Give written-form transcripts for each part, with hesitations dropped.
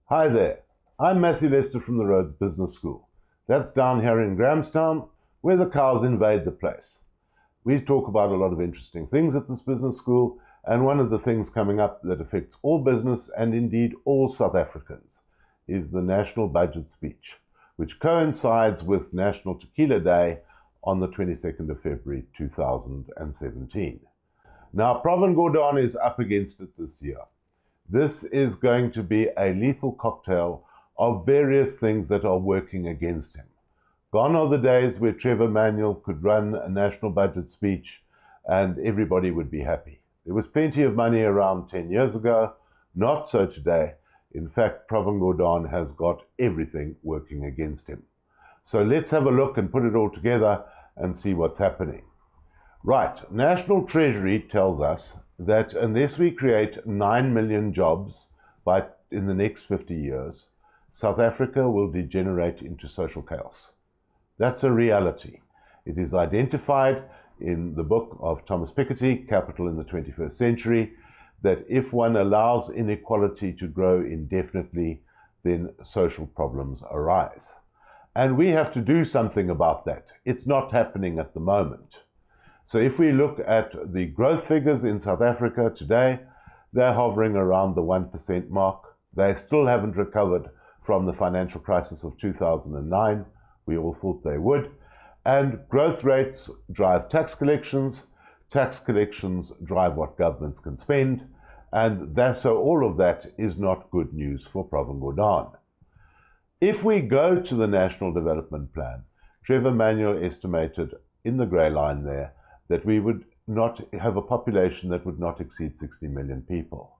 Hi there, I'm Matthew Lester from the Rhodes Business School. That's down here in Grahamstown, where the cows invade the place. We talk about a lot of interesting things at this business school, and one of the things coming up that affects all business, and indeed all South Africans, is the National Budget Speech, which coincides with National Tequila Day on the 22nd of February 2017. Now, Prof Gordhan is up against it this year. This is going to be a lethal cocktail of various things that are working against him. Gone are the days where Trevor Manuel could run a national budget speech and everybody would be happy. There was plenty of money around 10 years ago, not so today. In fact, Prof Gordhan has got everything working against him. So let's have a look and put it all together and see what's happening. Right, National Treasury tells us that unless we create 9 million jobs in the next 50 years, South Africa will degenerate into social chaos. That's a reality. It is identified in the book of Thomas Piketty, Capital in the 21st Century, that if one allows inequality to grow indefinitely, then social problems arise. And we have to do something about that. It's not happening at the moment. So if we look at the growth figures in South Africa today, they're hovering around the 1% mark. They still haven't recovered from the financial crisis of 2009. We all thought they would. And growth rates drive tax collections drive what governments can spend, and so all of that is not good news for Prof Gordhan. If we go to the National Development Plan, Trevor Manuel estimated in the grey line there that we would not have a population that would not exceed 60 million people.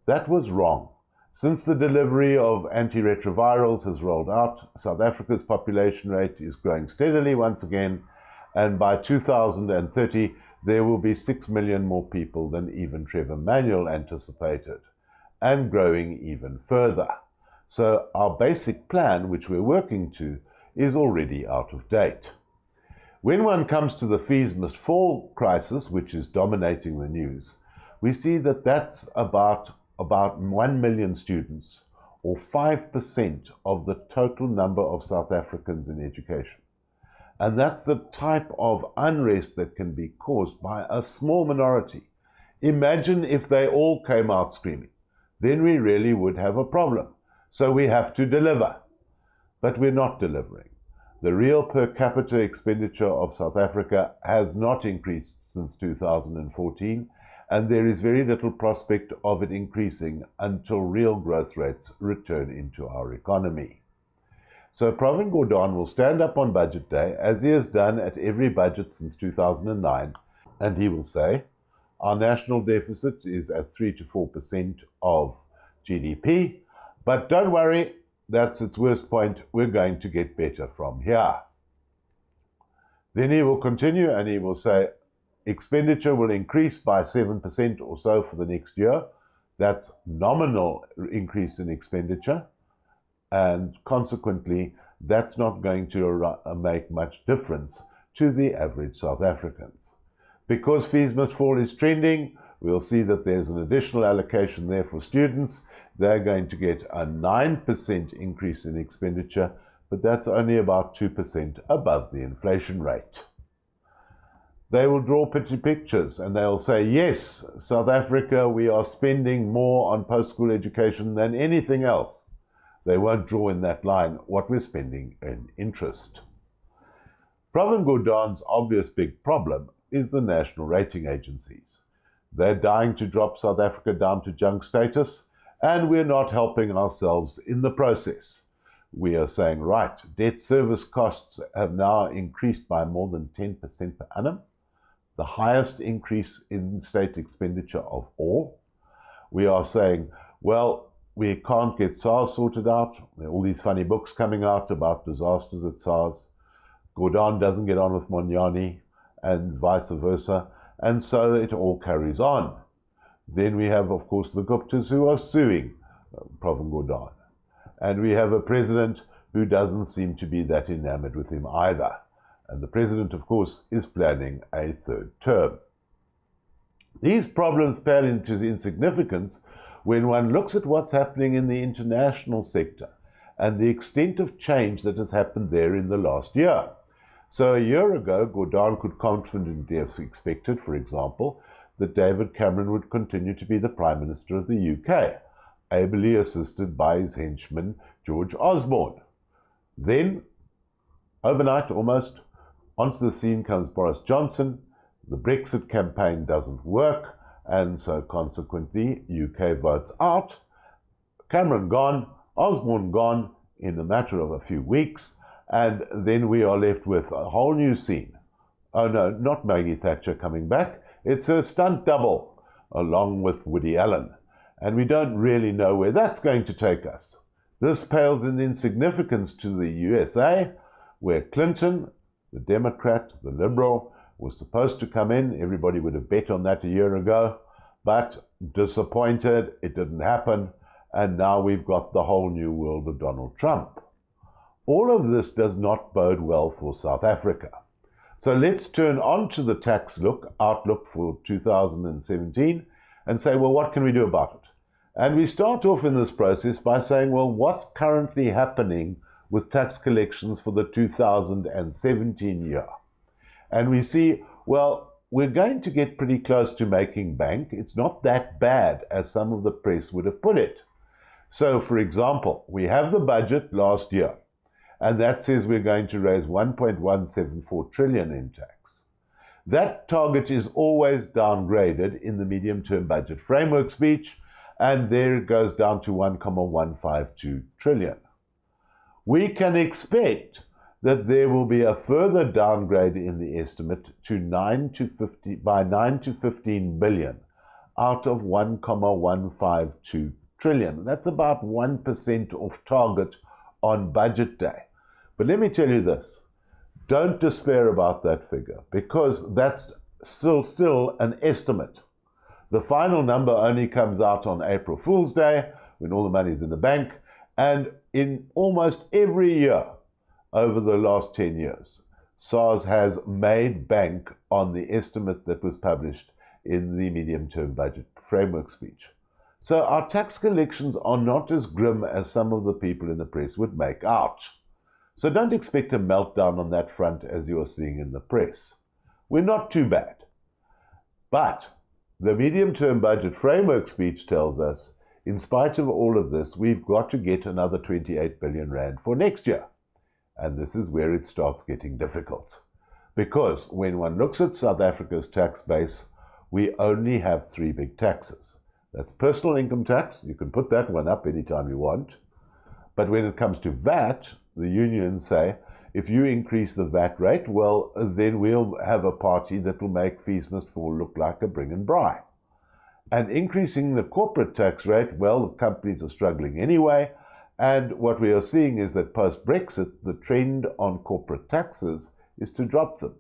That was wrong. Since the delivery of antiretrovirals has rolled out, South Africa's population rate is growing steadily once again, and by 2030 there will be 6 million more people than even Trevor Manuel anticipated, and growing even further. So our basic plan, which we're working to, is already out of date. When one comes to the fees must fall crisis, which is dominating the news, we see that that's about 1 million students, or 5% of the total number of South Africans in education. And that's the type of unrest that can be caused by a small minority. Imagine if they all came out screaming. Then we really would have a problem. So we have to deliver. But we're not delivering. The real per capita expenditure of South Africa has not increased since 2014, and there is very little prospect of it increasing until real growth rates return into our economy. So Prof Gordhan will stand up on Budget Day, as he has done at every budget since 2009, and he will say, our national deficit is at 3 to 4% of GDP, but don't worry, that's its worst point. We're going to get better from here. Then he will continue and he will say, expenditure will increase by 7% or so for the next year. That's nominal increase in expenditure. And consequently, that's not going to make much difference to the average South Africans. Because fees must fall is trending, we'll see that there's an additional allocation there for students. They're going to get a 9% increase in expenditure, but that's only about 2% above the inflation rate. They will draw pretty pictures and they'll say, yes, South Africa, we are spending more on post-school education than anything else. They won't draw in that line what we're spending in interest. Prof Gordhan's obvious big problem is the national rating agencies. They're dying to drop South Africa down to junk status, and we're not helping ourselves in the process. We are saying, right, debt service costs have now increased by more than 10% per annum, the highest increase in state expenditure of all. We are saying, well, we can't get SARS sorted out. There are all these funny books coming out about disasters at SARS. Gordhan doesn't get on with Monyani, and vice versa, and so it all carries on. Then we have, of course, the Guptas who are suing Prof Gordhan. And we have a president who doesn't seem to be that enamored with him either. And the president, of course, is planning a third term. These problems pale into insignificance when one looks at what's happening in the international sector and the extent of change that has happened there in the last year. So a year ago, Gordon could confidently have expected, for example, that David Cameron would continue to be the Prime Minister of the UK, ably assisted by his henchman, George Osborne. Then, overnight almost, onto the scene comes Boris Johnson. The Brexit campaign doesn't work, and so consequently, UK votes out. Cameron gone, Osborne gone in a matter of a few weeks, and then we are left with a whole new scene. Oh no, not Maggie Thatcher coming back. It's her stunt double, along with Woody Allen. And we don't really know where that's going to take us. This pales in insignificance to the USA, where Clinton, the Democrat, the Liberal, was supposed to come in. Everybody would have bet on that a year ago, but disappointed, it didn't happen, and now we've got the whole new world of Donald Trump. All of this does not bode well for South Africa. So let's turn on to the tax outlook for 2017 and say, well, what can we do about it? And we start off in this process by saying, well, what's currently happening with tax collections for the 2017 year? And we see, well, we're going to get pretty close to making bank. It's not that bad as some of the press would have put it. So, for example, we have the budget last year, and that says we're going to raise 1.174 trillion in tax. That target is always downgraded in the medium-term budget framework speech, and there it goes down to 1.152 trillion. We can expect that there will be a further downgrade in the estimate to 9 to 15 billion out of 1.152 trillion. That's about 1% off target on budget day. But let me tell you this, don't despair about that figure, because that's still an estimate. The final number only comes out on April Fool's Day, when all the money's in the bank, and in almost every year over the last 10 years, SARS has made bank on the estimate that was published in the medium-term budget framework speech. So our tax collections are not as grim as some of the people in the press would make out. So don't expect a meltdown on that front as you are seeing in the press. We're not too bad. But the medium-term budget framework speech tells us, in spite of all of this, we've got to get another 28 billion rand for next year. And this is where it starts getting difficult. Because when one looks at South Africa's tax base, we only have 3 big taxes. That's personal income tax. You can put that one up anytime you want. But when it comes to VAT, the unions say, if you increase the VAT rate, well, then we'll have a party that will make Fees Must Fall look like a bring and bri. And increasing the corporate tax rate, well, the companies are struggling anyway. And what we are seeing is that post-Brexit, the trend on corporate taxes is to drop them.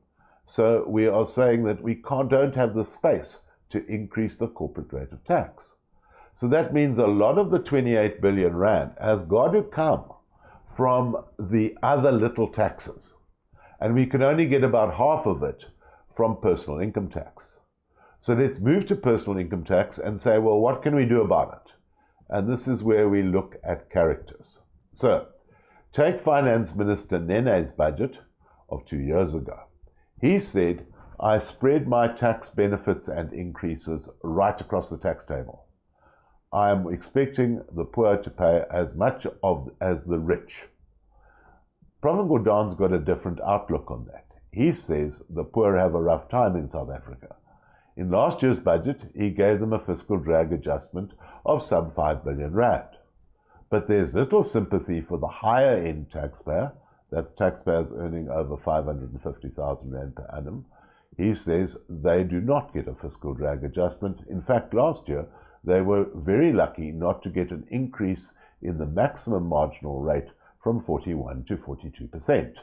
So we are saying that we don't have the space to increase the corporate rate of tax. So that means a lot of the 28 billion rand has got to come from the other little taxes. And we can only get about half of it from personal income tax. So let's move to personal income tax and say, well, what can we do about it? And this is where we look at characters. So, take Finance Minister Nene's budget of 2 years ago. He said, I spread my tax benefits and increases right across the tax table. I am expecting the poor to pay as much as the rich. Prof Gordon's got a different outlook on that. He says the poor have a rough time in South Africa. In last year's budget, he gave them a fiscal drag adjustment of some 5 billion rand. But there's little sympathy for the higher-end taxpayer, that's taxpayers earning over 550,000 rand per annum. He says they do not get a fiscal drag adjustment. In fact, last year, they were very lucky not to get an increase in the maximum marginal rate from 41 to 42%.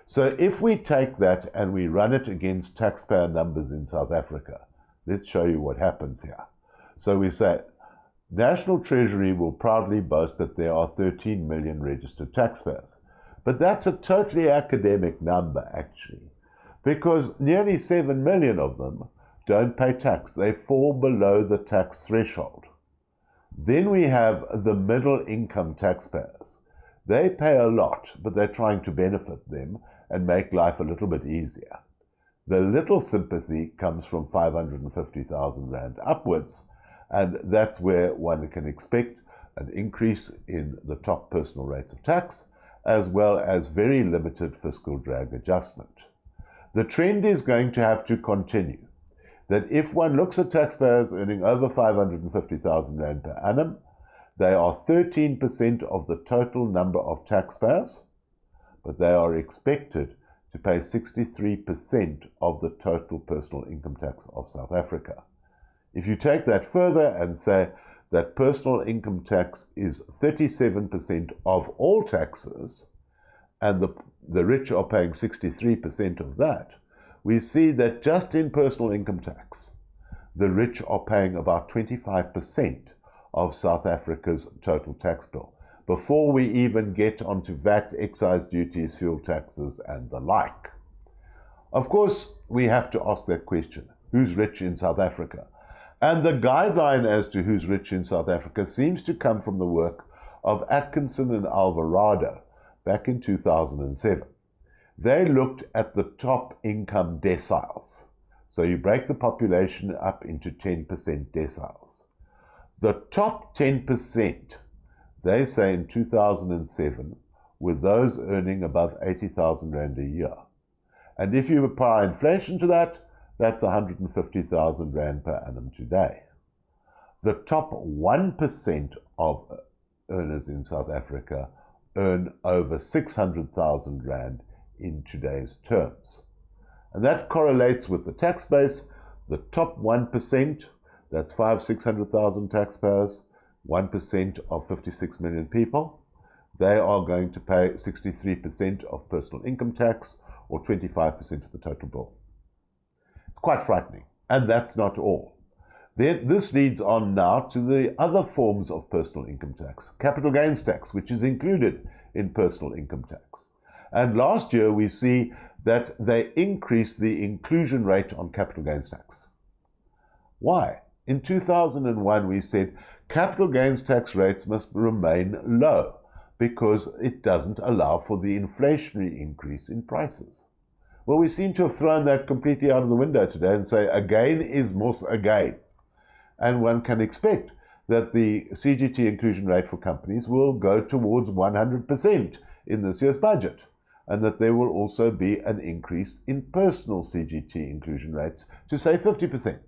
So if we take that and we run it against taxpayer numbers in South Africa, let's show you what happens here. So we say, National Treasury will proudly boast that there are 13 million registered taxpayers. But that's a totally academic number, actually, because nearly 7 million of them don't pay tax. They fall below the tax threshold. Then we have the middle income taxpayers. They pay a lot, but they're trying to benefit them and make life a little bit easier. The little sympathy comes from 550,000 Rand upwards, and that's where one can expect an increase in the top personal rates of tax, as well as very limited fiscal drag adjustment. The trend is going to have to continue, that if one looks at taxpayers earning over 550,000 Rand per annum, they are 13% of the total number of taxpayers, but they are expected to pay 63% of the total personal income tax of South Africa. If you take that further and say that personal income tax is 37% of all taxes, and the rich are paying 63% of that, we see that just in personal income tax, the rich are paying about 25% of South Africa's total tax bill, before we even get onto VAT, excise duties, fuel taxes, and the like. Of course, we have to ask that question, who's rich in South Africa? And the guideline as to who's rich in South Africa seems to come from the work of Atkinson and Alvarado back in 2007. They looked at the top income deciles. So you break the population up into 10% deciles. The top 10%, they say in 2007, were those earning above 80,000 Rand a year. And if you apply inflation to that, that's 150,000 Rand per annum today. The top 1% of earners in South Africa earn over 600,000 Rand in today's terms. And that correlates with the tax base. The top 1%, that's 600,000 taxpayers, 1% of 56 million people, they are going to pay 63% of personal income tax, or 25% of the total bill. It's quite frightening, and that's not all. This leads on now to the other forms of personal income tax, capital gains tax, which is included in personal income tax. And last year we see that they increased the inclusion rate on capital gains tax. Why? In 2001 we said capital gains tax rates must remain low because it doesn't allow for the inflationary increase in prices. Well, we seem to have thrown that completely out of the window today and say a gain is more a gain. And one can expect that the CGT inclusion rate for companies will go towards 100% in this year's budget, and that there will also be an increase in personal CGT inclusion rates to say 50%.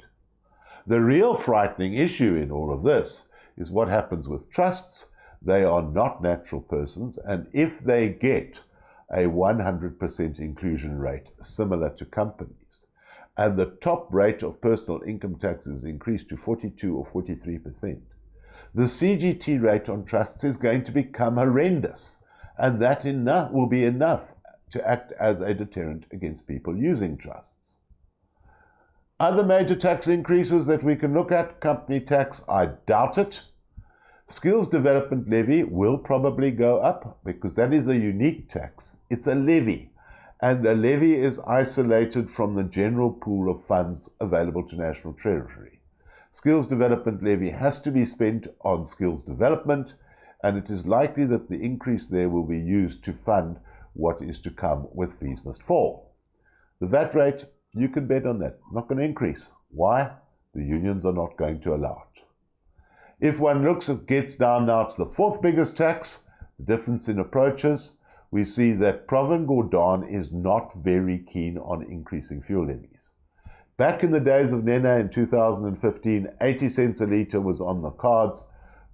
The real frightening issue in all of this is what happens with trusts. They are not natural persons, and if they get a 100% inclusion rate similar to companies, and the top rate of personal income tax is increased to 42 or 43%, the CGT rate on trusts is going to become horrendous, and that will be enough to act as a deterrent against people using trusts. Other major tax increases that we can look at, company tax, I doubt it. Skills development levy will probably go up because that is a unique tax. It's a levy, and the levy is isolated from the general pool of funds available to National Treasury. Skills development levy has to be spent on skills development, and it is likely that the increase there will be used to fund what is to come with fees must fall. The VAT rate, you can bet on that, not going to increase. Why? The unions are not going to allow it. If one gets down now to the fourth biggest tax, the difference in approaches, we see that Prof Gordon is not very keen on increasing fuel levies. Back in the days of Nene in 2015, 80 cents a litre was on the cards.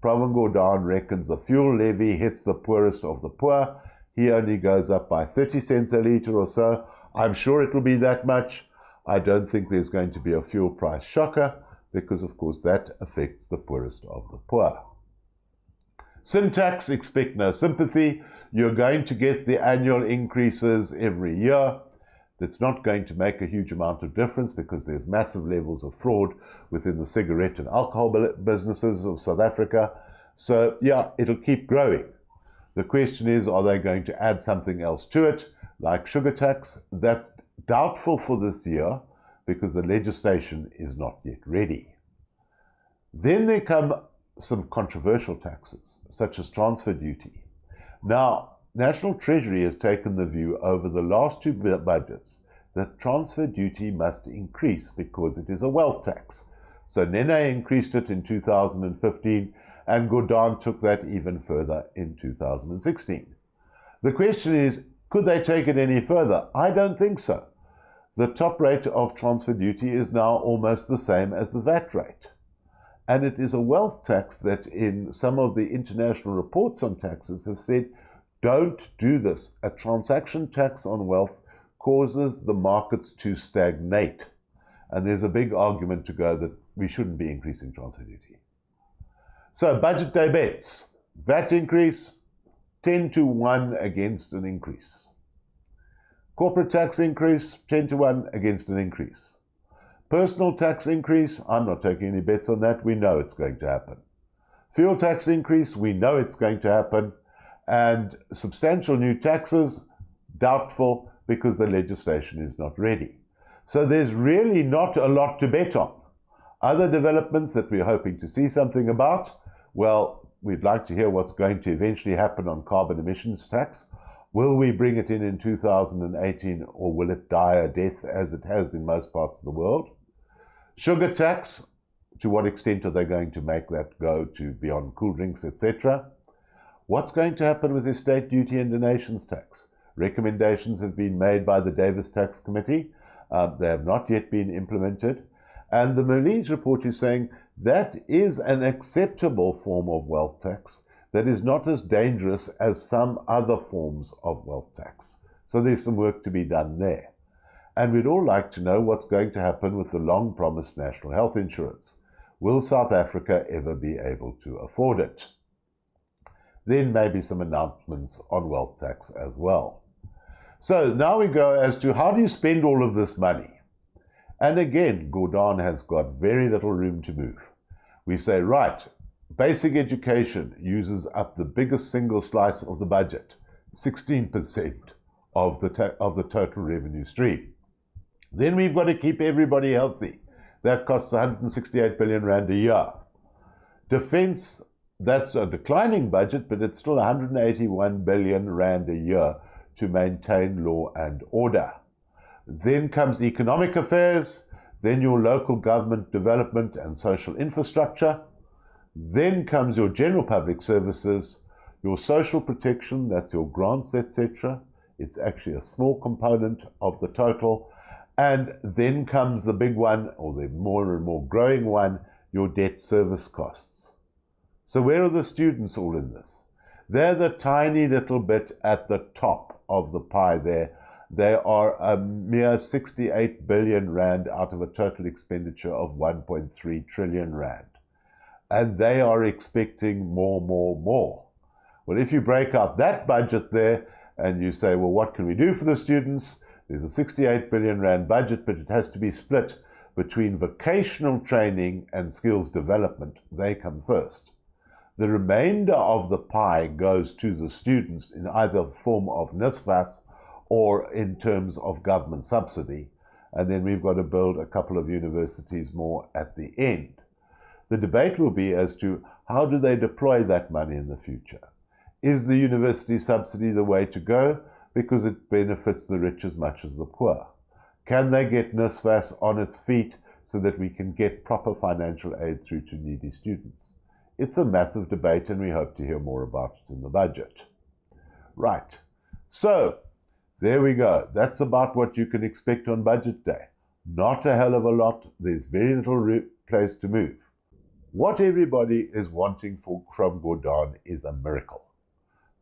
Prof Gordon reckons the fuel levy hits the poorest of the poor. He only goes up by 30 cents a litre or so. I'm sure it will be that much. I don't think there's going to be a fuel price shocker, because of course that affects the poorest of the poor. Sin tax, expect no sympathy. You're going to get the annual increases every year. It's not going to make a huge amount of difference because there's massive levels of fraud within the cigarette and alcohol businesses of South Africa. So yeah, it'll keep growing. The question is, are they going to add something else to it, like sugar tax? That's doubtful for this year because the legislation is not yet ready. Then there come some controversial taxes, such as transfer duty. Now, National Treasury has taken the view over the last two budgets that transfer duty must increase because it is a wealth tax. So Nene increased it in 2015, and Gordon took that even further in 2016. The question is, could they take it any further? I don't think so. The top rate of transfer duty is now almost the same as the VAT rate. And it is a wealth tax that in some of the international reports on taxes have said, don't do this. A transaction tax on wealth causes the markets to stagnate. And there's a big argument to go that we shouldn't be increasing transfer duty. So budget day bets, VAT increase, 10-1 against an increase. Corporate tax increase, 10-1 against an increase. Personal tax increase, I'm not taking any bets on that, we know it's going to happen. Fuel tax increase, we know it's going to happen. And substantial new taxes, doubtful, because the legislation is not ready. So there's really not a lot to bet on. Other developments that we're hoping to see something about, well, we'd like to hear what's going to eventually happen on carbon emissions tax. Will we bring it in 2018, or will it die a death as it has in most parts of the world? Sugar tax, to what extent are they going to make that go to beyond cool drinks, etc.? What's going to happen with estate duty and donations tax? Recommendations have been made by the Davis Tax Committee. They have not yet been implemented. And the Molees report is saying that is an acceptable form of wealth tax that is not as dangerous as some other forms of wealth tax. So there's some work to be done there. And we'd all like to know what's going to happen with the long-promised national health insurance. Will South Africa ever be able to afford it? Then maybe some announcements on wealth tax as well. So now we go as to how do you spend all of this money? And again, Gordon has got very little room to move. We say, right, basic education uses up the biggest single slice of the budget, 16% of the total revenue stream. Then we've got to keep everybody healthy. That costs 168 billion rand a year. Defense, that's a declining budget, but it's still 181 billion rand a year to maintain law and order. Then comes economic affairs, then your local government development and social infrastructure. Then comes your general public services, your social protection, that's your grants, etc. It's actually a small component of the total. And then comes the big one, or the more and more growing one, your debt service costs. So where are the students all in this? They're the tiny little bit at the top of the pie there. They are a mere 68 billion rand out of a total expenditure of 1.3 trillion rand. And they are expecting more. Well, if you break out that budget there and you say, well, what can we do for the students? There's a 68 billion rand budget, but it has to be split between vocational training and skills development. They come first. The remainder of the pie goes to the students in either form of NSFAS or in terms of government subsidy. And then we've got to build a couple of universities more at the end. The debate will be as to how do they deploy that money in the future. Is the university subsidy the way to go because it benefits the rich as much as the poor? Can they get NSFAS on its feet so that we can get proper financial aid through to needy students? It's a massive debate, and we hope to hear more about it in the budget. Right, so there we go. That's about what you can expect on budget day. Not a hell of a lot. There's very little place to move. What everybody is wanting from Gordon is a miracle.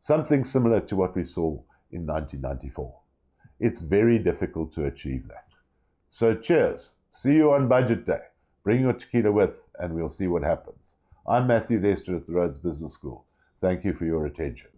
Something similar to what we saw in 1994. It's very difficult to achieve that. So cheers. See you on budget day. Bring your tequila with, and we'll see what happens. I'm Matthew Lester at the Rhodes Business School. Thank you for your attention.